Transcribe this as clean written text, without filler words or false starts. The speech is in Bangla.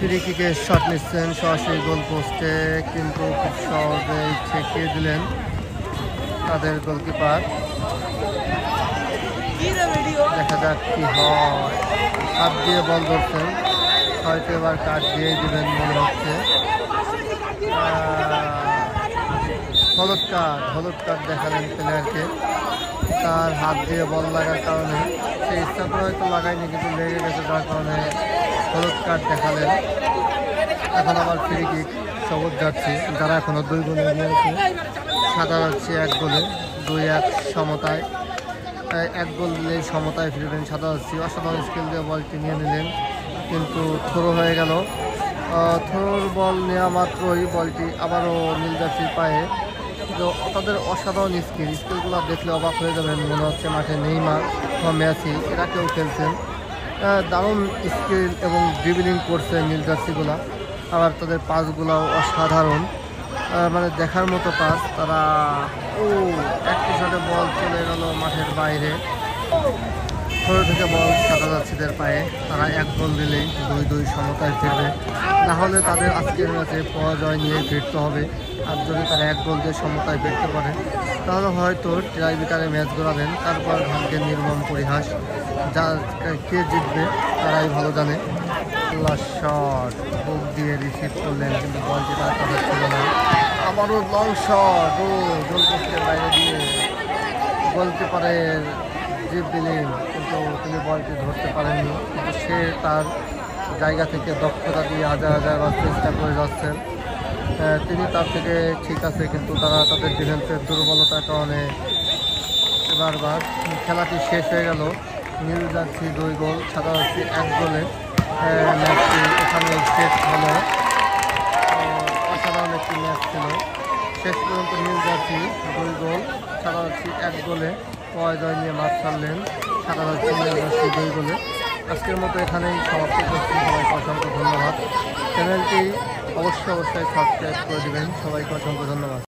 ফ্রি কিকের শট নিচ্ছেন সরাসরি গোল পোস্টে, কিন্তু খুব সহজেই ঠেকিয়ে দিলেন তাদের গোলকিপার। দেখা যাক কি হয়। হাত দিয়ে বল ধরছেন, হয়তো এবার কাট দিয়েই দিবেন মনে হচ্ছে। হলুদ কার্ড দেখালেন প্লেয়ারকে, তার হাত দিয়ে বল লাগার কারণে। সে ইচ্ছা করে হয়তো লাগায়নি, কিন্তু লেগে গেছে, যার কারণে হলুদ কার্ড দেখালেন। এখন আবার ফ্রি কিক সবুজ যাচ্ছে, যারা এখনো 2 গোলে এগিয়ে আছে। সাদা যাচ্ছে 1 গোলে, 2-1 সমতায়। 1 গোল দিলেই সমতায় ফিরবেন সাদা যাচ্ছি। অসাধারণ স্কিল দিয়ে বলটি নিয়ে নিলেন, কিন্তু থ্রো হয়ে গেল। থ্রোর বল নেওয়া মাত্রই বলটি আবারও নীল জার্সির পায়ে। তাদের অসাধারণ স্কিলগুলো দেখলে অবাক হয়ে যাবেন। মনে হচ্ছে মাঠে নেইমার বা মেসি এরা কেউ খেলছেন। দারুণ স্কিল এবং ড্রিবলিং করছে নীল জার্সিগুলা। আবার তাদের পাসগুলোও অসাধারণ, মানে দেখার মতো পাস। তারা একটি শটে বল চলে গেল মাঠের বাইরে। থ্রো থেকে বল সাদা জার্সিদের পায়ে। তারা 1 গোল দিলেই 2-2 সমতায় ফিরবে। তাহলে তাদের আজকের ম্যাচে পরাজয় নিয়ে ফিরতে হবে। আর যদি তারা 1 গোল দিয়ে সমতায় ফিরতে পারে, তাহলে হয়তো ট্রাইবিকারে ম্যাচ গড়াবেন। তারপর ভাগ্যের নির্মম পরিহাস, যা কে জিতবে তারাই ভালো জানে। শট বুক দিয়ে রিসিভ করলেন, কিন্তু বলটি তার কথা ছিল না। আবারও লং শট, গোল পোস্টের বাইরে দিয়ে গোলকিপারের জিপ দিলেন, কিন্তু তিনি বলটি ধরতে পারেননি। কিন্তু সে তার জায়গা থেকে দক্ষতা দিয়ে হাজার বার চেষ্টা করে যাচ্ছেন। তিনি তার থেকে ঠিক আছে, কিন্তু তারা তাদের ডিফেন্সের দুর্বলতার কারণে বারবার খেলাটি শেষ হয়ে গেল। নীল জার্সি 2 গোল, সাদা জার্সি 1 গোলে ম্যাচটি এখানে শেষ হলো। অসাধারণ একটি ম্যাচ ছিল। শেষ পর্যন্ত নীল জার্সি 2 গোল, সাদা জার্সি 1 গোলে পরাজয় নিয়ে মাঠ ছাড়লেন। সাদা জার্সি নীল জার্সি 2 গোলে। আজকের মতো এখানেই সমাপ্ত করছি। সবাইকে অসংখ্য ধন্যবাদ। চ্যানেলটি অবশ্যই সাবস্ক্রাইব করে দেবেন। সবাইকে অসংখ্য ধন্যবাদ।